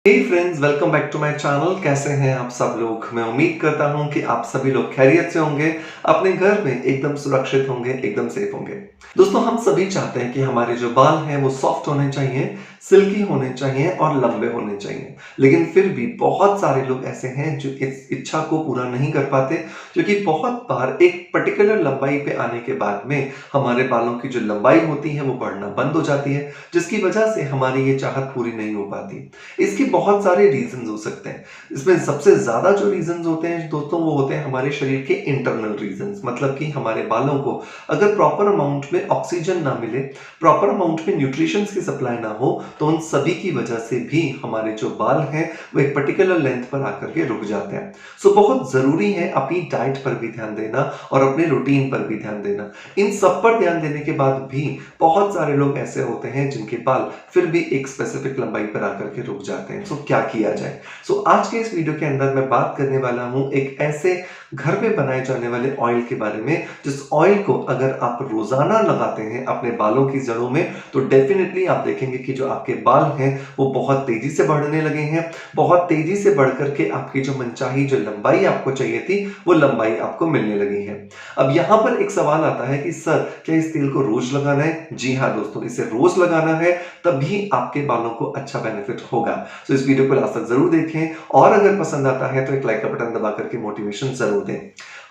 Hey friends, welcome back to my channel. कैसे हैं आप सब लोग? मैं उम्मीद करता हूं कि आप सभी लोग खैरियत से होंगे, अपने घर में एकदम सुरक्षित होंगे, एकदम सेफ होंगे। दोस्तों, हम सभी चाहते हैं कि हमारे जो बाल हैं वो सॉफ्ट होने चाहिए, सिल्की होने चाहिए और लंबे होने चाहिए। लेकिन फिर भी बहुत सारे लोग ऐसे हैं जो इस इच्छा को पूरा नहीं कर पाते, क्योंकि बहुत बार एक पर्टिकुलर लंबाई पे आने के बाद में हमारे बालों की जो लंबाई होती है वो बढ़ना बंद हो जाती है, जिसकी वजह से हमारी ये चाहत पूरी नहीं हो पाती। इसके बहुत सारे रीजंस हो सकते हैं। इसमें सबसे ज़्यादा जो रीजंस होते हैं दोस्तों, वो होते हैं हमारे शरीर के इंटरनल रीजंस। मतलब कि हमारे बालों को अगर प्रॉपर अमाउंट में ऑक्सीजन ना मिले, प्रॉपर अमाउंट में न्यूट्रिशंस की सप्लाई ना हो, तो उन सभी की वजह से भी हमारे जो बाल हैं वो एक पर्टिकुलर लेंथ पर आकर के रुक जाते हैं। सो बहुत ज़रूरी है अपनी डाइट पर भी ध्यान देना और अपने रूटीन पर भी ध्यान देना। इन सब पर ध्यान देने के बाद भी बहुत सारे लोग ऐसे होते हैं जिनके बाल फिर भी एक स्पेसिफिक लंबाई पर आकर के रुक जाते हैं। सो क्या किया जाए? आज के इस वीडियो के अंदर मैं बात करने वाला हूं एक ऐसे घर में बनाए जाने वाले ऑयल के बारे में, जिस ऑयल को अगर आप रोजाना लगाते हैं अपने बालों की जड़ों में, तो डेफिनेटली आप देखेंगे कि जो आपके बाल हैं वो बहुत तेजी से बढ़ने लगे हैं। बहुत तेजी से बढ़ करके आपकी जो मनचाही जो लंबाई आपको चाहिए थी, वो लंबाई आपको मिलने लगी है। अब यहाँ पर एक सवाल आता है कि सर, क्या इस तेल को रोज लगाना है? जी हाँ दोस्तों, इसे रोज लगाना है, तभी आपके बालों को अच्छा बेनिफिट होगा। इस वीडियो को लास्ट तक जरूर देखें और अगर पसंद आता है तो एक लाइक का बटन दबा करके मोटिवेशन जरूर दें।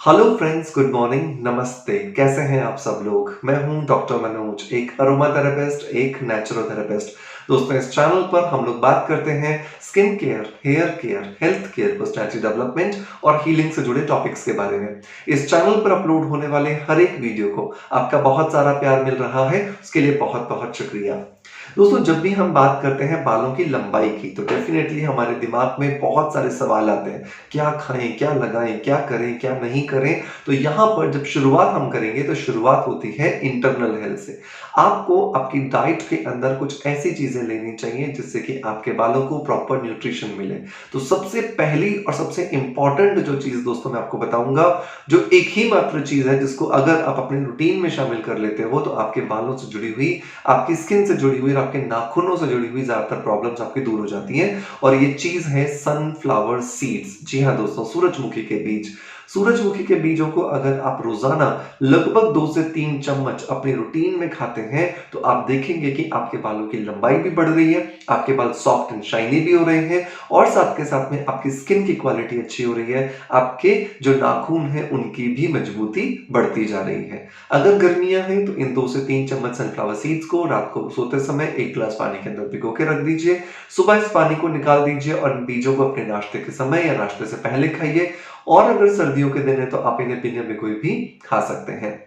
हेलो फ्रेंड्स, गुड मॉर्निंग, नमस्ते। कैसे हैं आप सब लोग? मैं हूं डॉक्टर मनोज, एक अरोमा थेरेपिस्ट, एक नेचुरोथेरेपिस्ट। दोस्तों, इस चैनल पर हम लोग बात करते हैं skin care, hair care, health care, personality development और हीलिंग से जुड़े टॉपिक्स के बारे में। इस चैनल पर अपलोड होने वाले हर एक वीडियो को आपका बहुत सारा प्यार मिल रहा है, उसके लिए बहुत बहुत शुक्रिया। दोस्तों, जब भी हम बात करते हैं बालों की लंबाई की, तो डेफिनेटली हमारे दिमाग में बहुत सारे सवाल आते हैं। क्या खाएं, क्या लगाएं, क्या करें, क्या नहीं करें? तो यहाँ पर जब शुरुआत हम करेंगे तो शुरुआत होती है इंटरनल हेल्थ से। आपको आपकी डाइट के अंदर कुछ ऐसी चीजें लेनी चाहिए जिससे कि आपके बालों को प्रॉपर न्यूट्रिशन मिले। तो सबसे पहली और सबसे इंपॉर्टेंट जो चीज दोस्तों मैं आपको बताऊंगा, जो एक ही मात्र चीज है जिसको अगर आप अपने रूटीन में शामिल कर लेते हो, तो आपके बालों से जुड़ी हुई, आपकी स्किन से जुड़ी हुई और आपके नाखूनों से जुड़ी हुई ज्यादातर प्रॉब्लम्स आपकी दूर हो जाती हैं। और ये चीज है सनफ्लावर सीड्स। जी हाँ दोस्तों, सूरजमुखी के बीज। सूरजमुखी के बीजों को अगर आप रोजाना लगभग 2 से 3 चम्मच अपने रूटीन में खाते हैं, तो आप देखेंगे कि आपके बालों की लंबाई भी बढ़ रही है, आपके बाल सॉफ्ट एंड शाइनी भी हो रहे हैं और साथ के साथ में आपकी स्किन की क्वालिटी अच्छी हो रही है। आपके जो नाखून हैं उनकी भी मजबूती बढ़ती जा रही है। अगर गर्मियां हैं तो इन 2 से 3 चम्मच सनफ्लावर सीड्स को रात को सोते समय 1 गिलास पानी के अंदर भिगो के रख दीजिए। सुबह इस पानी को निकाल दीजिए और इन बीजों को अपने नाश्ते के समय या नाश्ते से पहले खाइए। और अगर सर्दियों के दिन है तो आप इन्हें बिना भिगोए भी खा सकते हैं।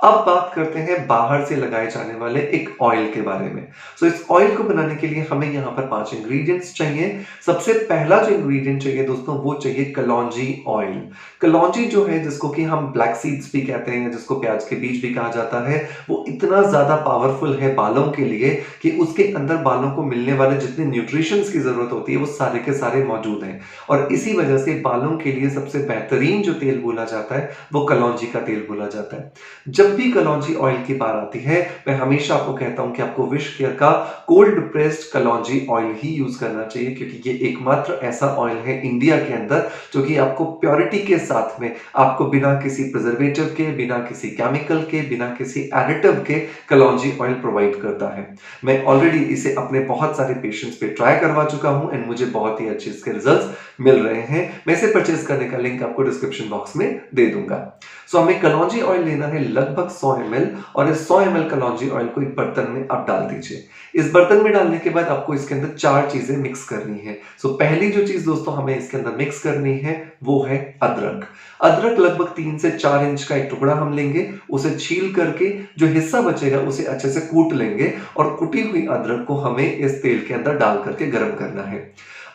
अब बात करते हैं बाहर से लगाए जाने वाले एक ऑयल के बारे में। इस ऑयल को बनाने के लिए हमें यहाँ पर 5 इंग्रेडिएंट्स चाहिए। सबसे पहला जो इंग्रेडिएंट चाहिए दोस्तों, वो चाहिए कलौंजी ऑयल। कलौंजी जो है, जिसको कि हम ब्लैक सीड्स भी कहते हैं, जिसको प्याज के बीज भी कहा जाता है, वो इतना ज्यादा पावरफुल है बालों के लिए कि उसके अंदर बालों को मिलने वाले जितने न्यूट्रिशंस की जरूरत होती है वो सारे के सारे मौजूद हैं। और इसी वजह से बालों के लिए सबसे बेहतरीन जो तेल बोला जाता है वो कलौंजी का तेल बोला जाता है। जब भी कलौंजी ऑयल की बात आती है, मैं हमेशा आपको कहता हूं कि आपको विश केयर का कोल्ड प्रेस्ड कलौंजी ऑयल ही यूज करना चाहिए, क्योंकि ये एकमात्र ऐसा ऑयल है इंडिया के अंदर जो कि आपको प्योरिटी के साथ में, आपको बिना किसी प्रिजर्वेटिव के, बिना किसी केमिकल के, बिना किसी एडिटिव के कलौंजी ऑयल प्रोवाइड करता है। मैं ऑलरेडी इसे अपने बहुत सारे पेशेंट्स पे ट्राई करवा चुका हूं एंड मुझे बहुत ही अच्छे इसके रिजल्ट्स मिल रहे हैं। मैं इसे परचेज करने का लिंक आपको डिस्क्रिप्शन बॉक्स में दे दूंगा। हमें कलौंजी ऑयल लेना है लगभग 100 ml, और इस 100 ml कलौंजी ऑयल को एक बर्तन में आप डाल दीजिए। इस बर्तन में डालने के बाद आपको इसके अंदर 4 चीजें मिक्स करनी है। पहली जो चीज दोस्तों हमें इसके अंदर मिक्स करनी है वो है अदरक। अदरक लगभग 3 से 4 इंच का एक टुकड़ा हम लेंगे, उसे छील करके जो हिस्सा बचेगा उसे अच्छे से कूट लेंगे और कुटी हुई अदरक को हमें इस तेल के अंदर डाल करके गर्म करना है।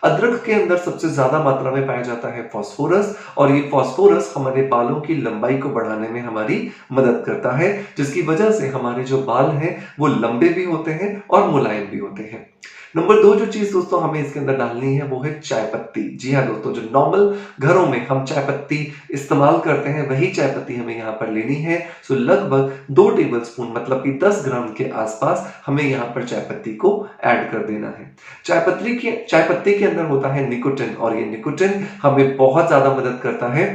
अदरक के अंदर सबसे ज्यादा मात्रा में पाया जाता है फास्फोरस, और ये फास्फोरस हमारे बालों की लंबाई को बढ़ाने में हमारी मदद करता है, जिसकी वजह से हमारे जो बाल हैं वो लंबे भी होते हैं और मुलायम भी होते हैं। नंबर 2 जो चीज़ दोस्तों हमें इसके अंदर डालनी है वो है चाय पत्ती। जी हाँ दोस्तों, जो नॉर्मल घरों में हम चाय पत्ती इस्तेमाल करते हैं वही चाय पत्ती हमें यहाँ पर लेनी है। सो लगभग 2 टेबलस्पून मतलब कि 10 ग्राम के आसपास हमें यहाँ पर चाय पत्ती को ऐड कर देना है। चाय पत्ती के अंदर होता है निकोटिन और ये निकोटिन हमें बहुत ज़्यादा मदद करता है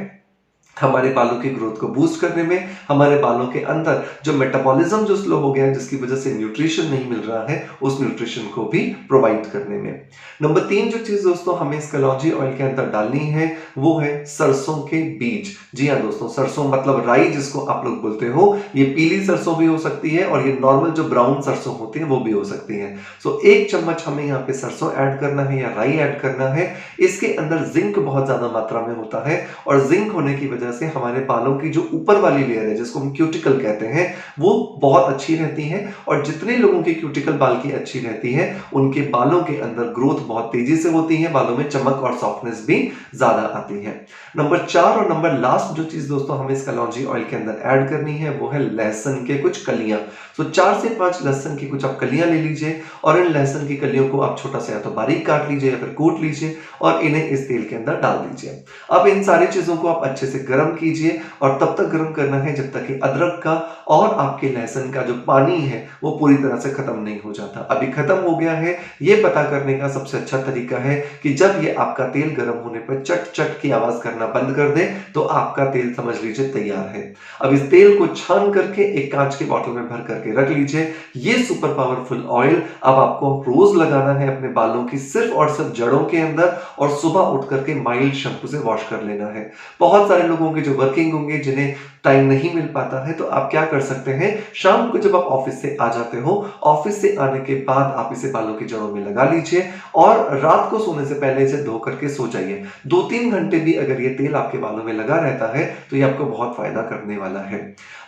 हमारे बालों की ग्रोथ को बूस्ट करने में, हमारे बालों के अंदर जो मेटाबॉलिज्म जो स्लो हो गया है जिसकी वजह से न्यूट्रिशन नहीं मिल रहा है, उस न्यूट्रिशन को भी प्रोवाइड करने में। नंबर 3 जो चीज़ दोस्तों हमें इस कलौंजी ऑयल के अंदर डालनी है वो है सरसों के बीज। जी हाँ दोस्तों, सरसों मतलब राई जिसको आप लोग बोलते हो, ये पीली सरसों भी हो सकती है और ये नॉर्मल जो ब्राउन सरसों होती है वो भी हो सकती है। सो 1 चम्मच हमें यहाँ पे सरसों ऐड करना है या राई ऐड करना है। इसके अंदर जिंक बहुत ज़्यादा मात्रा में होता है और जिंक होने की वजह से हमारे बालों की जो ऊपर वाली लेयर है जिसको हम क्यूटिकल कहते हैं वो बहुत अच्छी रहती है और जितने लोगों की क्यूटिकल बाल की अच्छी रहती है उनके बालों के अंदर ग्रोथ बहुत तेजी से होती है, बालों में चमक और सॉफ्टनेस भी ज्यादा आती है। नंबर 4 और नंबर लास्ट जो चीज दोस्तों हमें इस कलौंजी ऑयल के अंदर ऐड करनी है वो है लहसुन के कुछ कलियां। तो 4 से 5 लहसुन की कुछ आप कलियां ले लीजिए और इन लहसुन की कलियों को आप छोटा सा या तो बारीक काट लीजिए या फिर कूट लीजिए और इन्हें इस तेल के अंदर डाल दीजिए। अब इन सारी चीजों को आप अच्छे से गर्म कीजिए और तब तक गर्म करना है जब तक कि अदरक का और आपके लहसुन का जो पानी है वो पूरी तरह से खत्म नहीं हो जाता। अभी खत्म हो गया है, ये पता करने का सबसे अच्छा तरीका है कि जब ये आपका तेल गर्म होने पर चट चट की आवाज करना बंद कर दे तो आपका तेल समझ लीजिए तैयार है। अब इस तेल को छान करके एक कांच के बॉटल में भर करके रख लीजिए। ये सुपर पावरफुल ऑयल अब आपको रोज लगाना है अपने बालों की सिर्फ और सिर्फ जड़ों के अंदर और सुबह उठ करके माइल्ड शैम्पू से वॉश कर लेना है। बहुत सारे लोग होंगे जो वर्किंग होंगे जिन्हें टाइम नहीं मिल पाता है, तो आप क्या कर सकते हैं, शाम को जब आप ऑफिस से आ जाते हो, ऑफिस से आने के बाद आप इसे बालों की जड़ों में लगा लीजिए और रात को सोने से पहले इसे धो करके सो जाइए। 2-3 घंटे भी अगर ये तेल आपके बालों में लगा रहता है तो ये आपको बहुत फायदा करने वाला है।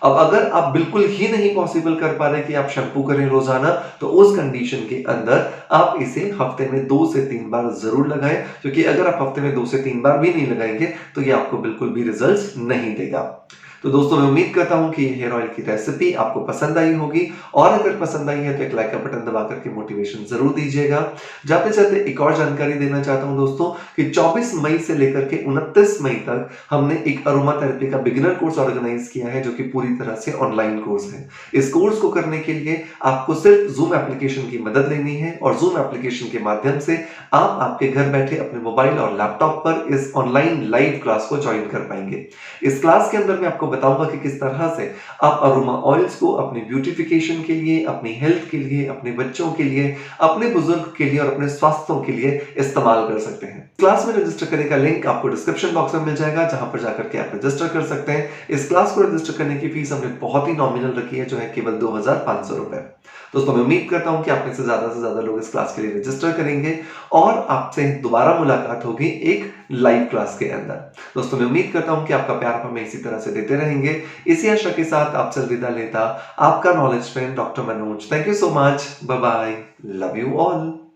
अब अगर आप बिल्कुल ही नहीं पॉसिबल कर पा रहे कि आप शैम्पू करें रोजाना, तो उस कंडीशन के अंदर आप इसे हफ्ते में 2 से 3 बार जरूर लगाएं, क्योंकि अगर आप हफ्ते में 2 से 3 बार भी नहीं लगाएंगे तो ये आपको बिल्कुल भी रिजल्ट्स नहीं देगा। तो दोस्तों मैं उम्मीद करता हूं कि ये हेयर ऑयल की रेसिपी आपको पसंद आई होगी और अगर पसंद आई है तो एक लाइक का बटन दबा करके मोटिवेशन जरूर दीजिएगा। जाते जाते एक और जानकारी देना चाहता हूं दोस्तों कि 24 मई से लेकर के 29 मई तक हमने एक अरोमा थेरेपी का बिगिनर कोर्स ऑर्गेनाइज किया है जो कि पूरी तरह से ऑनलाइन कोर्स है। इस कोर्स को करने के लिए आपको सिर्फ जूम एप्लीकेशन की मदद लेनी है और जूम एप्लीकेशन के माध्यम से आप आपके घर बैठे अपने मोबाइल और लैपटॉप पर इस ऑनलाइन लाइव क्लास को ज्वाइन कर पाएंगे। इस क्लास के अंदर मैं आपको बताऊंगा कि किस तरह से आप अरोमा ऑयल्स को अपनी ब्यूटिफिकेशन के लिए, अपनी हेल्थ के लिए, अपने बच्चों के लिए, अपने बुजुर्ग के लिए और अपने स्वास्थ्य के लिए इस्तेमाल कर सकते हैं। क्लास में रजिस्टर करने का लिंक आपको डिस्क्रिप्शन बॉक्स में मिल जाएगा, जहां पर जाकर के आप रजिस्टर कर सकते हैं। इस क्लास को रजिस्टर करने की फीस हमने बहुत ही नॉमिनल रखी है, जो है केवल 2500 रुपए। दोस्तों मैं उम्मीद करता हूं कि आप में से ज्यादा लोग इस क्लास के लिए रजिस्टर करेंगे और आपसे दोबारा मुलाकात होगी एक लाइव क्लास के अंदर। दोस्तों मैं उम्मीद करता हूं कि आपका प्यार हमें इसी तरह से देते रहेंगे। इसी आशा के साथ आपसे अलविदा लेता आपका knowledge friend doctor Manoj. Thank you so much, bye bye, love you all.